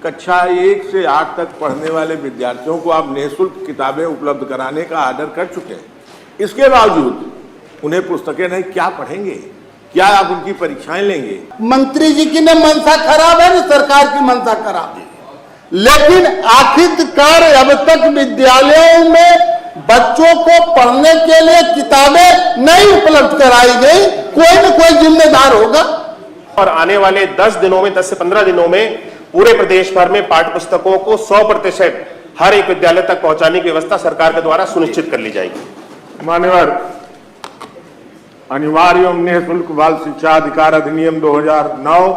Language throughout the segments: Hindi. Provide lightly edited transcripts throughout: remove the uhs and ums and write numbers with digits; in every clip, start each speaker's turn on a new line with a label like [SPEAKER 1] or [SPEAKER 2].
[SPEAKER 1] कक्षा 1 से 8 तक पढ़ने वाले विद्यार्थियों को आप निःशुल्क किताबें उपलब्ध कराने का आर्डर कर चुके हैं। इसके बावजूद उन्हें पुस्तकें नहीं, क्या पढ़ेंगे? क्या आप उनकी परीक्षाएं लेंगे?
[SPEAKER 2] मंत्री जी की न मंशा खराब है न सरकार की मंशा खराब है, लेकिन आखिरकार अब तक विद्यालयों में बच्चों को पढ़ने के लिए किताबें नहीं उपलब्ध कराई गई। कोई न कोई जिम्मेदार होगा।
[SPEAKER 3] और आने वाले 10 दिनों में, 10 से 15 दिनों में पूरे प्रदेश भर में पाठ्य पुस्तकों को 100% हर एक विद्यालय तक पहुंचाने की व्यवस्था सरकार के द्वारा सुनिश्चित कर ली जाएगी।
[SPEAKER 1] मान्यवर, अनिवार्य एवं निःशुल्क बाल शिक्षा अधिकार अधिनियम 2009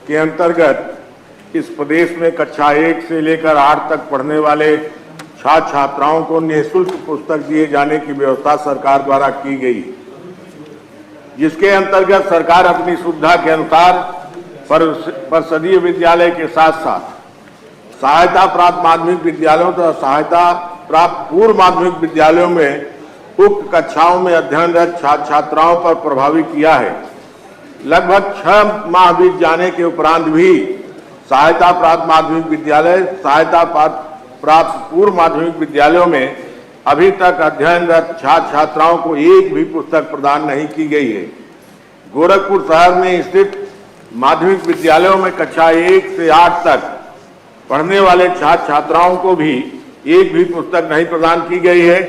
[SPEAKER 1] के अंतर्गत इस प्रदेश में कक्षा 1 से लेकर 8 तक पढ़ने वाले छात्र छात्राओं को निःशुल्क पुस्तक दिए जाने की व्यवस्था सरकार द्वारा की गई, जिसके अंतर्गत सरकार अपनी सुविधा के अनुसार परिषदीय विद्यालय के साथ साथ सहायता प्राप्त माध्यमिक विद्यालयों तथा सहायता प्राप्त पूर्व माध्यमिक विद्यालयों में उक्त कक्षाओं में अध्ययनरत छात्र छात्राओं पर प्रभावी किया है। लगभग 6 माह बीत जाने के उपरांत भी सहायता प्राप्त माध्यमिक विद्यालय, सहायता प्राप्त पूर्व माध्यमिक विद्यालयों में अभी तक अध्ययनरत छात्र छात्राओं को एक भी पुस्तक प्रदान नहीं की गई है। गोरखपुर शहर में स्थित माध्यमिक विद्यालयों में कक्षा 1 से 8 तक पढ़ने वाले छात्र छात्राओं को भी एक भी पुस्तक नहीं प्रदान की गई है।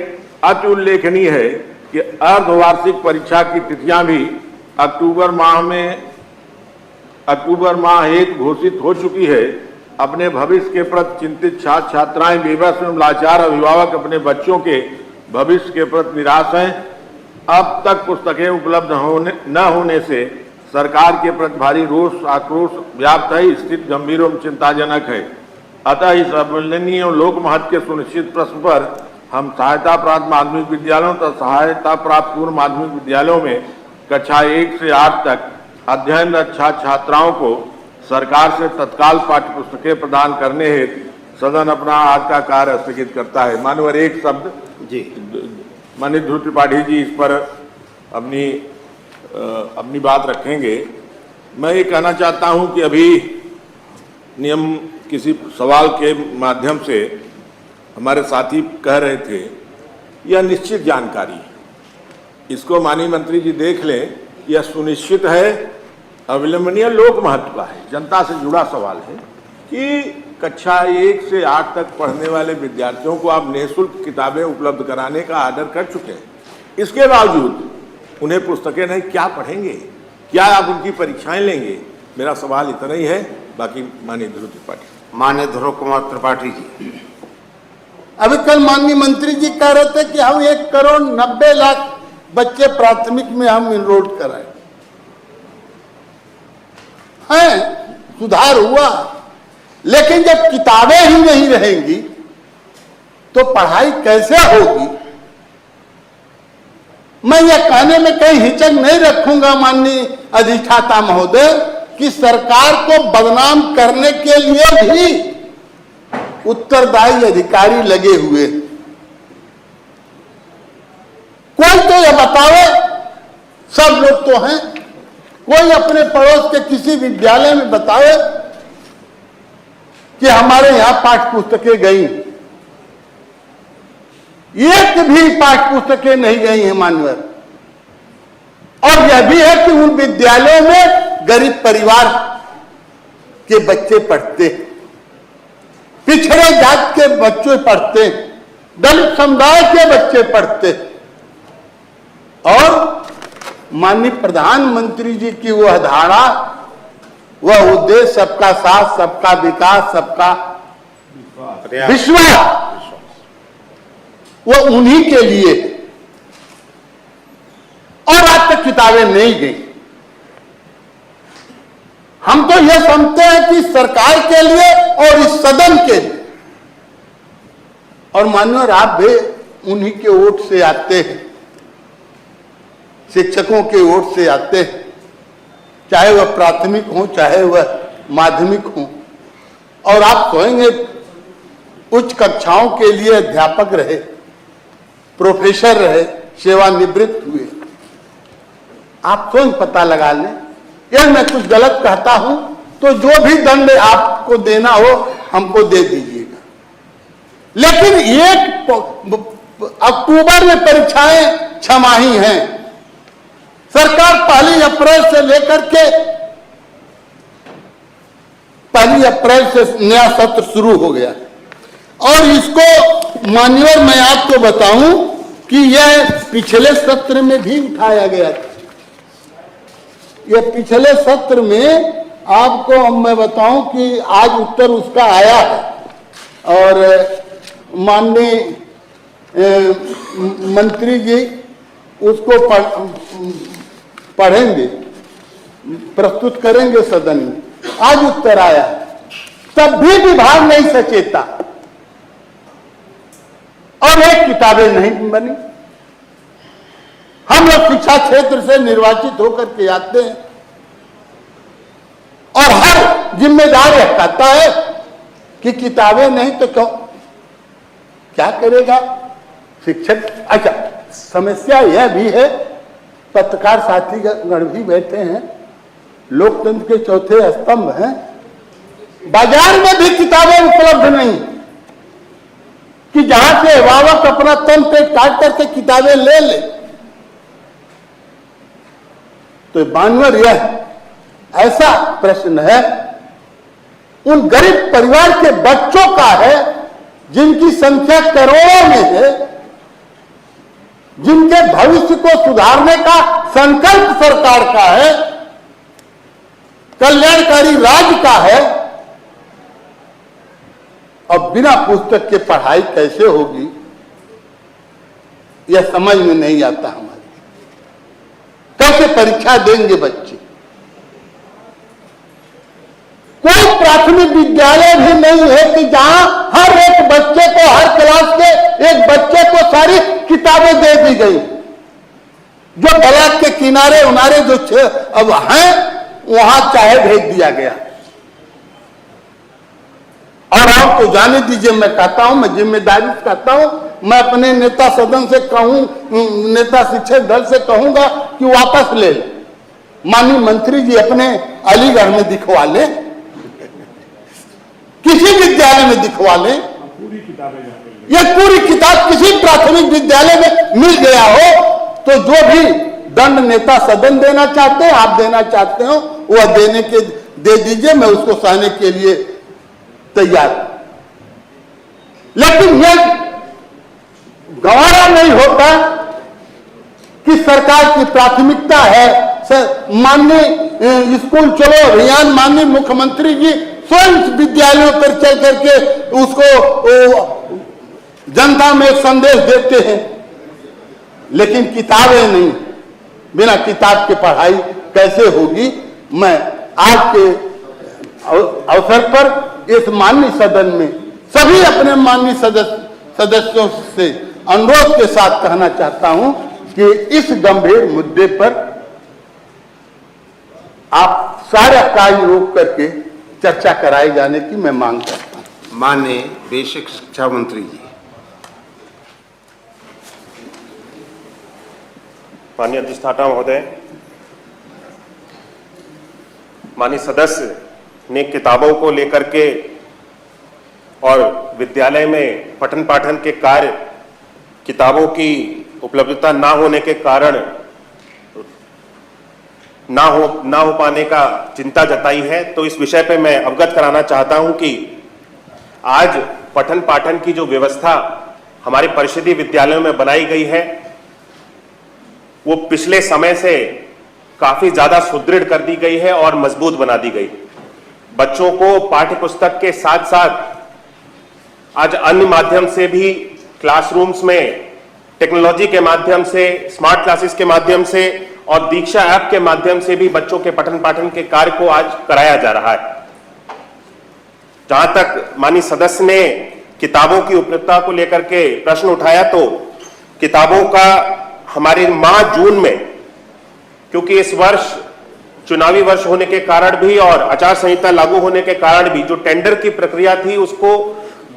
[SPEAKER 1] अति उल्लेखनीय है कि अर्धवार्षिक परीक्षा की तिथियां भी अक्टूबर माह हेतु घोषित हो चुकी है। अपने भविष्य के प्रति चिंतित छात्र छात्राएं, बेबस एवं लाचार अभिभावक अपने बच्चों के भविष्य के प्रति निराश हैं। अब तक पुस्तकें उपलब्ध न होने से सरकार के प्रति भारी रोष आक्रोश व्याप्त है। स्थिति गंभीर एवं चिंताजनक है। अतः इस अवहेलनीय लोक महत्व के सुनिश्चित प्रश्न पर हम सहायता प्राप्त माध्यमिक विद्यालयों तथा सहायता प्राप्त पूर्व माध्यमिक विद्यालयों में कक्षा 1 से 8 तक अध्ययनरत छात्र छात्राओं को सरकार से तत्काल पाठ्य पुस्तकें प्रदान करने हेतु सदन अपना आज का कार्य स्थगित करता है। माननीय एक शब्द
[SPEAKER 3] जी,
[SPEAKER 1] माननीय ध्रुव त्रिपाठी जी इस पर अपनी बात रखेंगे। मैं ये कहना चाहता हूं कि अभी नियम किसी सवाल के माध्यम से हमारे साथी कह रहे थे, यह निश्चित जानकारी, इसको माननीय मंत्री जी देख लें, यह सुनिश्चित है, अविलंबनीय लोक महत्व का है, जनता से जुड़ा सवाल है कि कक्षा 1 से 8 तक पढ़ने वाले विद्यार्थियों को आप निःशुल्क किताबें उपलब्ध कराने का आर्डर कर चुके हैं। इसके बावजूद उन्हें पुस्तकें नहीं, क्या पढ़ेंगे? क्या आप उनकी परीक्षाएं लेंगे? मेरा सवाल इतना ही है। बाकी माननीय ध्रुव त्रिपाठी।
[SPEAKER 4] माननीय ध्रुव कुमार त्रिपाठी जी।
[SPEAKER 2] अभी कल माननीय मंत्री जी कह रहे थे कि हम 1,90,00,000 बच्चे प्राथमिक में हम इनरोल कराए हैं। सुधार हुआ, लेकिन जब किताबें ही नहीं रहेंगी तो पढ़ाई कैसे होगी? मैं यह कहने में कहीं हिचक नहीं रखूंगा माननीय अधिष्ठाता महोदय कि सरकार को बदनाम करने के लिए भी उत्तरदायी अधिकारी लगे हुए। कोई तो यह बतावे, सब लोग तो हैं, कोई अपने पड़ोस के किसी विद्यालय में बतावे कि हमारे यहां पाठ्य पुस्तकें गई। एक भी पाठ्य पुस्तकें नहीं गई हैं मान्यवर। और यह भी है कि उन विद्यालयों में गरीब परिवार के बच्चे पढ़ते, पिछड़े जात के बच्चे पढ़ते, दलित समुदाय के बच्चे पढ़ते। और माननीय प्रधानमंत्री जी की वह धारा, वह उद्देश्य सबका साथ, सबका विकास, सबका विश्वास, वह उन्हीं के लिए। और आज तक किताबें नहीं गई। हम तो यह समझते हैं कि सरकार के लिए और इस सदन के लिए, और मान्यवर आप भी उन्हीं के वोट से आते हैं, शिक्षकों के वोट से आते हैं, चाहे वह प्राथमिक हो चाहे वह माध्यमिक हो। और आप कहेंगे उच्च कक्षाओं के लिए अध्यापक रहे, प्रोफेसर रहे, सेवानिवृत्त हुए, आप स्वयं पता लगा लें। यह मैं कुछ गलत कहता हूं तो जो भी दंड आपको देना हो हमको दे दीजिएगा। लेकिन 1 अक्टूबर में परीक्षाएं छमाही हैं। सरकार 1 अप्रैल से लेकर के 1 अप्रैल से नया सत्र शुरू हो गया और इसको मान्यवर मैं आपको बताऊं कि यह पिछले सत्र में भी उठाया गया था। यह पिछले सत्र में आपको मैं बताऊं कि आज उत्तर उसका आया है और माननीय मंत्री जी उसको पढ़ेंगे, प्रस्तुत करेंगे सदन में। आज उत्तर आया, तब भी विभाग नहीं सचेता और एक किताबें नहीं बनी। हम लोग शिक्षा क्षेत्र से निर्वाचित होकर के आते हैं और हर जिम्मेदार यह कहता है कि किताबें नहीं तो क्या करेगा शिक्षक। अच्छा, समस्या यह भी है, पत्रकार साथी गण भी बैठे हैं, लोकतंत्र के चौथे स्तंभ हैं, बाजार में भी किताबें उपलब्ध नहीं कि जहां से अभिभावक अपना तन पेट काट करके किताबें ले ले। तो मानवर यह ऐसा प्रश्न है उन गरीब परिवार के बच्चों का है जिनकी संख्या करोड़ों में है, जिनके भविष्य को सुधारने का संकल्प सरकार का है, कल्याणकारी राज्य का है, और बिना पुस्तक के पढ़ाई कैसे होगी यह समझ में नहीं आता हमारे। कैसे परीक्षा देंगे बच्चे? कोई प्राथमिक विद्यालय भी नहीं है कि जहां हर एक बच्चे को, हर क्लास के एक बच्चे को सारी किताबें दे दी गई। जो बलाक के किनारे उनारे जो अब हैं वहां चाहे भेज दिया गया। और आपको जाने दीजिए, मैं कहता हूं, मैं जिम्मेदारी से कहता हूं, मैं अपने नेता सदन से कहूं, नेता शिक्षक दल से कहूंगा कि वापस ले ले। माननीय मंत्री जी अपने अलीगढ़ में दिखवा ले, किसी विद्यालय में दिखवा ले, ये पूरी किताब किसी प्राथमिक विद्यालय में मिल गया हो तो जो भी दंड नेता सदन देना चाहते हैं, आप देना चाहते हो, वह देने के दे दीजिए, मैं उसको सहने के लिए तैयार। लेकिन यह गवारा नहीं होता कि सरकार की प्राथमिकता है माननीय स्कूल चलो अभियान, माननीय मुख्यमंत्री जी स्वयं विद्यालयों पर चल करके उसको जनता में संदेश देते हैं, लेकिन किताबें नहीं। बिना किताब के पढ़ाई कैसे होगी? मैं आज के अवसर पर इस माननीय सदन में सभी अपने माननीय सदस्यों से अनुरोध के साथ कहना चाहता हूं कि इस गंभीर मुद्दे पर आप सारा कार्य रोक करके चर्चा कराए जाने की मैं मांग करता हूं।
[SPEAKER 4] माननीय बेसिक शिक्षा मंत्री जी।
[SPEAKER 3] माननीय अधिष्ठाता महोदय, माननीय सदस्य ने किताबों को लेकर के और विद्यालय में पठन पाठन के कार्य, किताबों की उपलब्धता ना होने के कारण ना हो पाने का चिंता जताई है। तो इस विषय पे मैं अवगत कराना चाहता हूं कि आज पठन पाठन की जो व्यवस्था हमारे परिषदीय विद्यालयों में बनाई गई है वो पिछले समय से काफी ज्यादा सुदृढ़ कर दी गई है और मजबूत बना दी गई। बच्चों को पाठ्य पुस्तक के साथ साथ आज अन्य माध्यम से भी क्लासरूम्स में टेक्नोलॉजी के माध्यम से, स्मार्ट क्लासेस के माध्यम से और दीक्षा ऐप के माध्यम से भी बच्चों के पठन पाठन के कार्य को आज कराया जा रहा है। जहां तक माननीय सदस्य ने किताबों की उपलब्धता को लेकर के प्रश्न उठाया, तो किताबों का हमारे माह जून में, क्योंकि इस वर्ष चुनावी वर्ष होने के कारण भी और आचार संहिता लागू होने के कारण भी जो टेंडर की प्रक्रिया थी उसको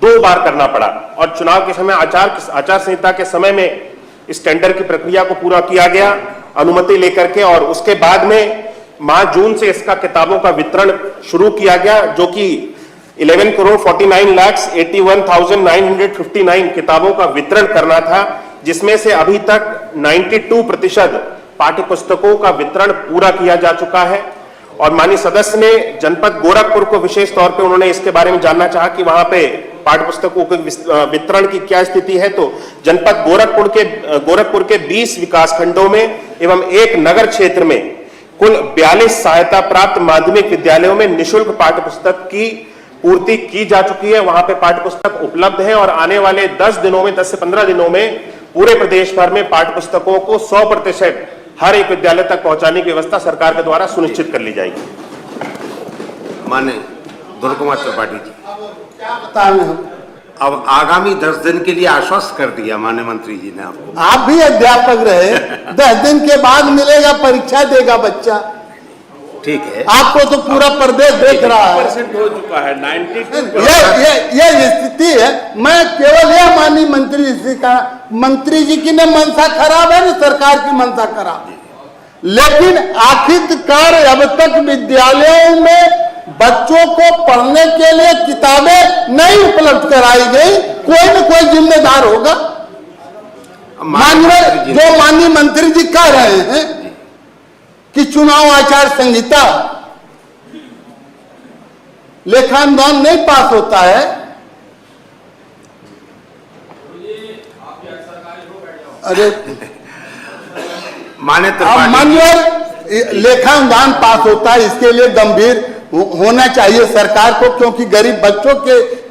[SPEAKER 3] 2 बार करना पड़ा और चुनाव के समय आचार संहिता के समय में इस टेंडर की प्रक्रिया को पूरा किया गया अनुमति लेकर के, और उसके बाद में माह जून से इसका किताबों का वितरण शुरू किया गया, जो कि 11,49,81,959 किताबों का वितरण करना था, जिसमें से अभी तक 92% पाठ्य पुस्तकों का वितरण पूरा किया जा चुका है। और माननीय सदस्य ने जनपद गोरखपुर को विशेष तौर पे उन्होंने इसके बारे में जानना चाहा कि वहां पे पाठ्य पुस्तकों के वितरण की क्या स्थिति है। तो जनपद गोरखपुर के 20 विकासखंडों में एवं एक नगर क्षेत्र में कुल 42 सहायता प्राप्त माध्यमिक विद्यालयों में निःशुल्क पाठ्य पुस्तक की पूर्ति की जा चुकी है। वहां पे पाठ्य पुस्तक उपलब्ध है और आने वाले 10 से 15 दिनों में पूरे प्रदेश भर में पाठ्य पुस्तकों को 100% हर एक विद्यालय तक पहुंचाने की व्यवस्था सरकार के द्वारा सुनिश्चित कर ली जाएगी।
[SPEAKER 4] माननीय दुर्गा कुमार त्रिपाठी जी,
[SPEAKER 2] क्या बताएं हम?
[SPEAKER 4] अब आगामी 10 दिन के लिए आश्वस्त कर दिया माननीय मंत्री जी ने आपको।
[SPEAKER 2] आप भी अध्यापक रहे, 10 दिन के बाद मिलेगा, परीक्षा देगा बच्चा।
[SPEAKER 4] ठीक है,
[SPEAKER 2] आपको तो पूरा प्रदेश देख रहा है।
[SPEAKER 5] हो चुका है 92।
[SPEAKER 2] ये स्थिति है। मैं केवल यह माननीय मंत्री जी की न मंशा खराब है, न सरकार की मंशा खराब है, लेकिन आखिरकार अब तक विद्यालयों में बच्चों को पढ़ने के लिए किताबें नहीं उपलब्ध कराई गई। कोई न कोई जिम्मेदार होगा। माननीय मंत्री जी कह रहे हैं कि चुनाव आचार संहिता लेखानुदान नहीं पास होता है। अरे माननीय लेखानुदान पास होता है, इसके लिए गंभीर होना चाहिए सरकार को, क्योंकि गरीब बच्चों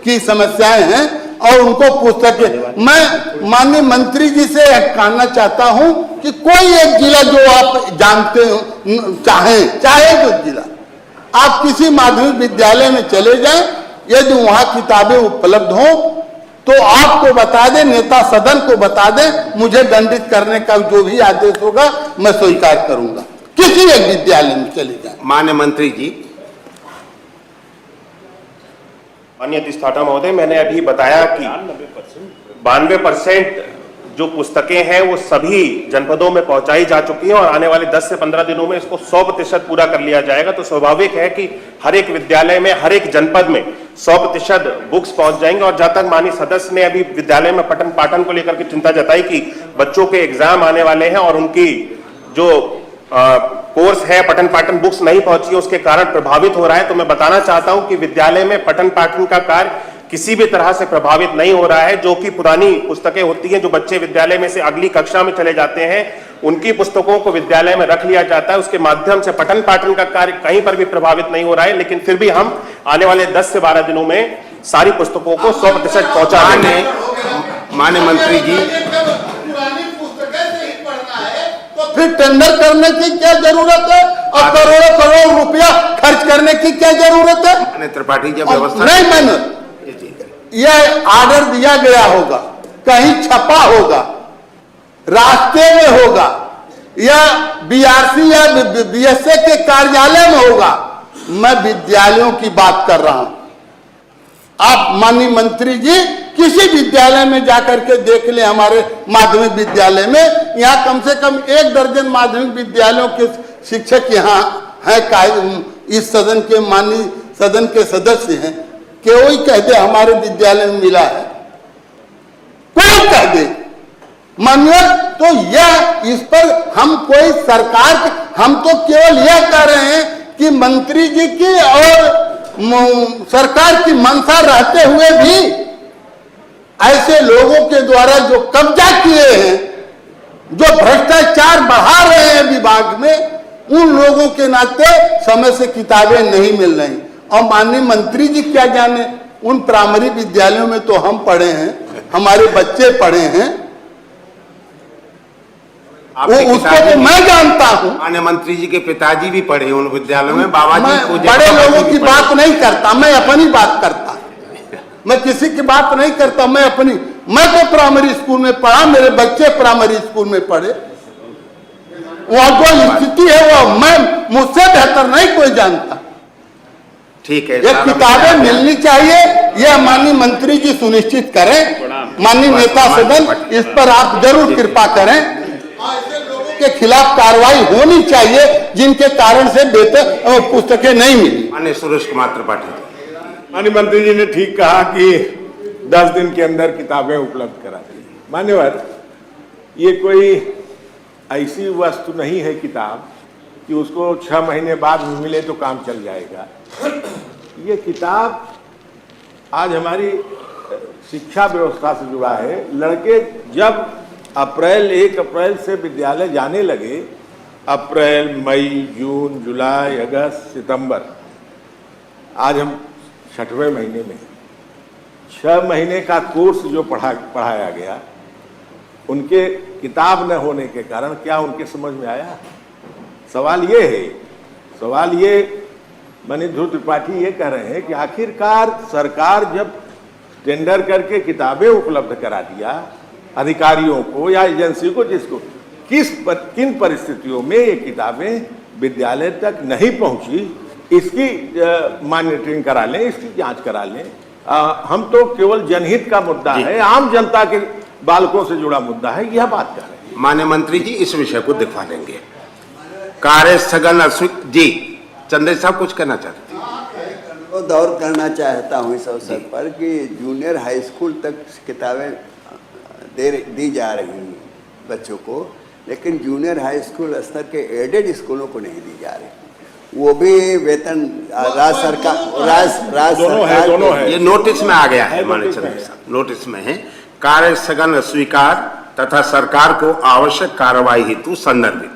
[SPEAKER 2] की समस्याएं हैं और उनको पुस्तकें। मैं माननीय मंत्री जी से कहना चाहता हूं कि कोई एक जिला जो आप जानते हो, चाहे जो जिला, आप किसी माध्यमिक विद्यालय में चले जाएं, यदि वहां किताबें उपलब्ध हो तो आपको बता दें, नेता सदन को बता दें, मुझे दंडित करने का जो भी आदेश होगा मैं स्वीकार करूंगा। किसी एक विद्यालय में चले जाएं।
[SPEAKER 4] माननीय मंत्री जी,
[SPEAKER 3] माननीय अधिष्ठाता महोदय, मैंने अभी बताया कि 92% जो पुस्तकें हैं वो सभी जनपदों में पहुंचाई जा चुकी हैं और आने वाले 10 से 15 दिनों में इसको 100% पूरा कर लिया जाएगा। तो स्वाभाविक है कि हर एक विद्यालय में, हर एक जनपद में 100% बुक्स पहुंच जाएंगे। और जहां तक माननीय सदस्य ने अभी विद्यालय में पठन पाठन को लेकर के चिंता जताई कि बच्चों के एग्जाम आने वाले हैं और उनकी जो कोर्स है पठन पाठन बुक्स नहीं पहुंची, उसके कारण प्रभावित हो रहा है। तो मैं बताना चाहता हूं कि विद्यालय में पठन पाठन का कार्य किसी भी तरह से प्रभावित नहीं हो रहा है। जो कि पुरानी पुस्तकें होती हैं, जो बच्चे विद्यालय में से अगली कक्षा में चले जाते हैं, उनकी पुस्तकों को विद्यालय में रख लिया जाता है। उसके माध्यम से पठन पाठन का कार्य कहीं पर भी प्रभावित नहीं हो रहा है। लेकिन फिर भी हम आने वाले 10 से 12 दिनों में सारी पुस्तकों को 100% पहुंचा देंगे।
[SPEAKER 4] माननीय मंत्री जी,
[SPEAKER 2] फिर टेंडर करने की क्या जरूरत है और करोड़ों करोड़ रुपया खर्च करने की क्या जरूरत है?
[SPEAKER 4] त्रिपाठी जी, व्यवस्था
[SPEAKER 2] नहीं, मैंने यह ऑर्डर दिया गया होगा, कहीं छपा होगा, रास्ते में होगा, या बीआरसी या बीएसए के कार्यालय में होगा। मैं विद्यालयों की बात कर रहा हूं। आप माननीय मंत्री जी किसी विद्यालय में जाकर के देख ले, हमारे माध्यमिक विद्यालय में, यहाँ कम से कम 1 दर्जन माध्यमिक विद्यालयों के शिक्षक यहाँ हैं, इस सदन के माननीय सदन के सदस्य हैं। कोई कह दे हमारे विद्यालय में मिला है, कोई कह दे मान्य, तो यह इस पर हम कोई सरकार, हम तो केवल यह कह रहे हैं कि मंत्री जी की और सरकार की मंशा रहते हुए भी ऐसे लोगों के द्वारा जो कब्जा किए हैं, जो भ्रष्टाचार बढ़ा रहे हैं विभाग में, उन लोगों के नाते समय से किताबें नहीं मिल रही। और माननीय मंत्री जी क्या जाने, उन प्राइमरी विद्यालयों में तो हम पढ़े हैं, हमारे बच्चे पढ़े हैं, उसको तो मैं जानता हूं।
[SPEAKER 4] माननीय मंत्री जी के पिताजी भी पढ़े उन विद्यालयों में। बाबा जी को
[SPEAKER 2] बड़े लोगों की बात नहीं करता, मैं अपनी बात करता, मैं किसी की बात नहीं करता, मैं अपनी। मैं तो प्राइमरी स्कूल में पढ़ा, मेरे बच्चे प्राइमरी स्कूल में पढ़े। वहां जो स्थिति है वो मैं मुझसे बेहतर नहीं कोई जानता।
[SPEAKER 4] ठीक है,
[SPEAKER 2] ये किताबें मिलनी चाहिए, यह माननीय मंत्री जी सुनिश्चित करें। माननीय नेता सदन, इस पर आप जरूर कृपा करें। ऐसे लोगों के खिलाफ कार्रवाई होनी चाहिए जिनके कारण से बेहतर पुस्तकें नहीं मिली।
[SPEAKER 4] माननीय सुरेश कुमार त्रिपाठी जी।
[SPEAKER 1] माननीय मंत्री जी ने ठीक कहा कि 10 दिन के अंदर किताबें उपलब्ध करा दी। मान्यवर, ये कोई ऐसी वस्तु नहीं है किताब कि उसको 6 महीने बाद मिले तो काम चल जाएगा। ये किताब आज हमारी शिक्षा व्यवस्था से जुड़ा है। लड़के जब 1 अप्रैल से विद्यालय जाने लगे, अप्रैल, मई, जून, जुलाई, अगस्त, सितंबर, आज हम 6वें महीने में 6 महीने का कोर्स जो पढ़ाया गया, उनके किताब न होने के कारण क्या उनके समझ में आया? सवाल ये माननीय ध्रुव त्रिपाठी ये कह रहे हैं कि आखिरकार सरकार जब टेंडर करके किताबें उपलब्ध करा दिया अधिकारियों को या एजेंसी को, जिसको किन परिस्थितियों में ये किताबें विद्यालय तक नहीं पहुंची, इसकी मॉनिटरिंग करा लें, इसकी जांच करा लें। हम तो केवल जनहित का मुद्दा है, आम जनता के बालकों से जुड़ा मुद्दा है, यह बात कर रहे हैं।
[SPEAKER 4] माननीय मंत्री जी इस विषय को दिखवा देंगे। कार्य स्थगन जी, चंद्र साहब कुछ कहना चाहते हैं?
[SPEAKER 6] तो दौर करना चाहता हूँ इस अवसर पर कि जूनियर हाई स्कूल तक किताबें दी जा रही हैं बच्चों को, लेकिन जूनियर हाई स्कूल स्तर के एडेड स्कूलों को नहीं दी जा रही। वो भी वेतन राज्य सरकार
[SPEAKER 1] दोनों है।
[SPEAKER 4] ये नोटिस में आ गया है माननीय चंद्र साहब, नोटिस में है। कार्य स्थगन स्वीकार तथा सरकार को आवश्यक कार्रवाई हेतु संदर्भित।